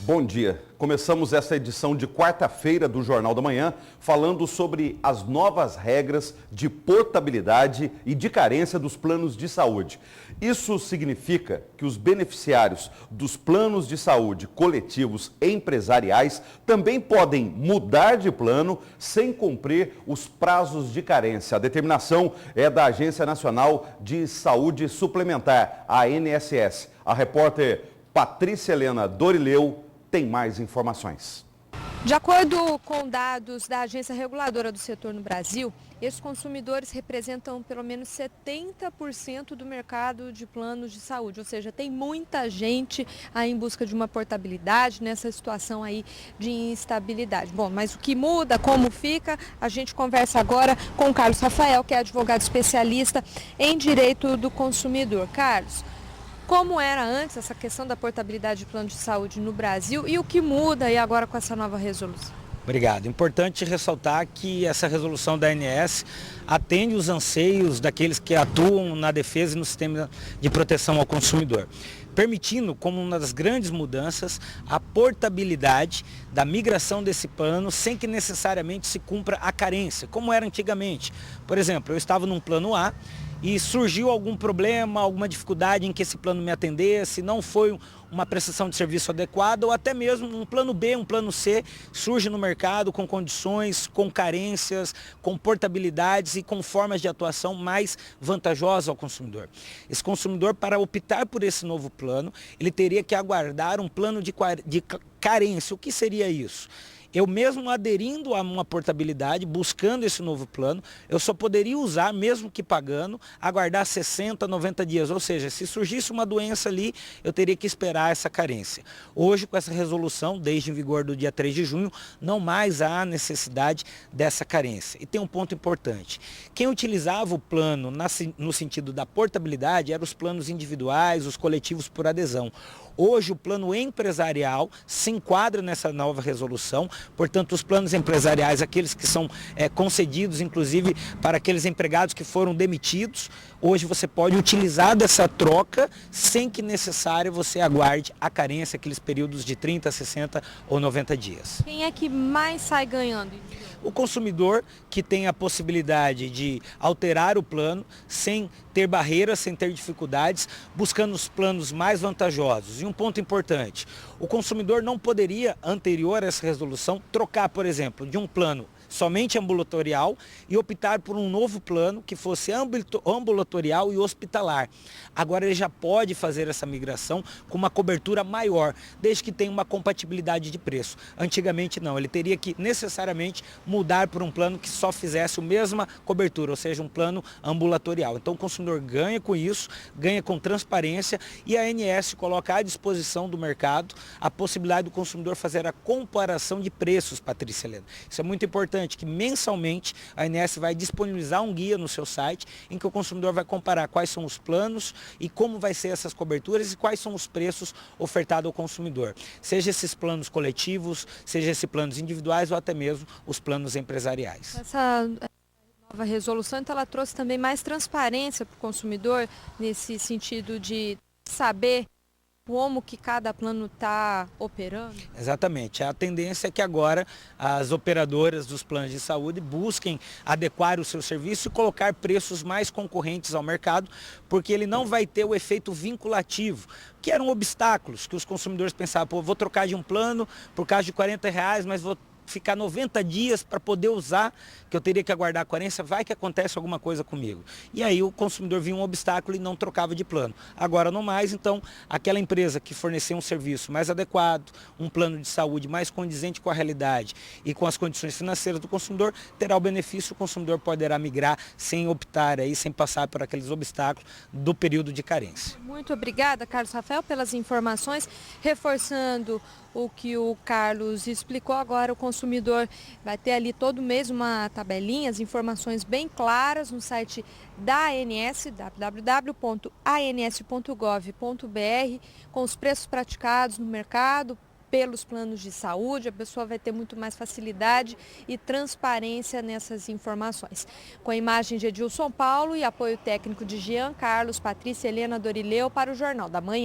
Bom dia. Começamos essa edição de quarta-feira do Jornal da Manhã falando sobre as novas regras de portabilidade e de carência dos planos de saúde. Isso significa que os beneficiários dos planos de saúde coletivos e empresariais também podem mudar de plano sem cumprir os prazos de carência. A determinação é da Agência Nacional de Saúde Suplementar, a ANSS. A repórter Patrícia Helena Dorileu tem mais informações. De acordo com dados da Agência Reguladora do Setor no Brasil, esses consumidores representam pelo menos 70% do mercado de planos de saúde, ou seja, tem muita gente aí em busca de uma portabilidade nessa situação aí de instabilidade. Bom, mas o que muda, como fica, a gente conversa agora com o Carlos Rafael, que é advogado especialista em direito do consumidor. Carlos, como era antes essa questão da portabilidade de plano de saúde no Brasil e o que muda aí agora com essa nova resolução? Obrigado. Importante ressaltar que essa resolução da ANS atende os anseios daqueles que atuam na defesa e no sistema de proteção ao consumidor, permitindo, como uma das grandes mudanças, a portabilidade da migração desse plano sem que necessariamente se cumpra a carência, como era antigamente. Por exemplo, eu estava num plano A, e surgiu algum problema, alguma dificuldade em que esse plano me atendesse, não foi uma prestação de serviço adequada ou até mesmo um plano B, um plano C, surge no mercado com condições, com carências, com portabilidades e com formas de atuação mais vantajosas ao consumidor. Esse consumidor, para optar por esse novo plano, ele teria que aguardar um plano de carência. O que seria isso? Eu mesmo aderindo a uma portabilidade, buscando esse novo plano, eu só poderia usar, mesmo que pagando, aguardar 60, 90 dias. Ou seja, se surgisse uma doença ali, eu teria que esperar essa carência. Hoje, com essa resolução, desde em vigor do dia 3 de junho, não mais há necessidade dessa carência. E tem um ponto importante. Quem utilizava o plano no sentido da portabilidade eram os planos individuais, os coletivos por adesão. Hoje o plano empresarial se enquadra nessa nova resolução, portanto os planos empresariais, aqueles que são concedidos inclusive para aqueles empregados que foram demitidos, hoje você pode utilizar dessa troca sem que necessário você aguarde a carência, aqueles períodos de 30, 60 ou 90 dias. Quem é que mais sai ganhando? O consumidor que tem a possibilidade de alterar o plano sem ter barreiras, sem ter dificuldades, buscando os planos mais vantajosos. E um ponto importante, o consumidor não poderia, anterior a essa resolução, trocar, por exemplo, de um plano somente ambulatorial e optar por um novo plano que fosse ambulatorial e hospitalar. Agora ele já pode fazer essa migração com uma cobertura maior, desde que tenha uma compatibilidade de preço. Antigamente não, ele teria que necessariamente mudar por um plano que só fizesse a mesma cobertura, ou seja, um plano ambulatorial. Então o consumidor ganha com isso, ganha com transparência e a ANS coloca à disposição do mercado a possibilidade do consumidor fazer a comparação de preços, Patrícia Helena. Isso é muito importante, que mensalmente a ANS vai disponibilizar um guia no seu site em que o consumidor vai comparar quais são os planos e como vai ser essas coberturas e quais são os preços ofertados ao consumidor. Seja esses planos coletivos, seja esses planos individuais ou até mesmo os planos empresariais. Essa nova resolução, então, ela trouxe também mais transparência para o consumidor nesse sentido de saber como que cada plano está operando? Exatamente. A tendência é que agora as operadoras dos planos de saúde busquem adequar o seu serviço e colocar preços mais concorrentes ao mercado, porque ele não vai ter o efeito vinculativo, que eram obstáculos que os consumidores pensavam, pô, vou trocar de um plano por causa de R$40, mas vou ficar 90 dias para poder usar, que eu teria que aguardar a carência, vai que acontece alguma coisa comigo. E aí o consumidor via um obstáculo e não trocava de plano. Agora não mais, então aquela empresa que fornecer um serviço mais adequado, um plano de saúde mais condizente com a realidade e com as condições financeiras do consumidor, terá o benefício, o consumidor poderá migrar sem optar aí, sem passar por aqueles obstáculos do período de carência. Muito obrigada, Carlos Rafael, pelas informações, reforçando o que o Carlos explicou. Agora o consumidor vai ter ali todo mês uma tabelinha, as informações bem claras no site da ANS, www.ans.gov.br, com os preços praticados no mercado pelos planos de saúde. A pessoa vai ter muito mais facilidade e transparência nessas informações. Com a imagem de Edilson Paulo e apoio técnico de Jean Carlos, Patrícia Helena Dorileu para o Jornal da Manhã.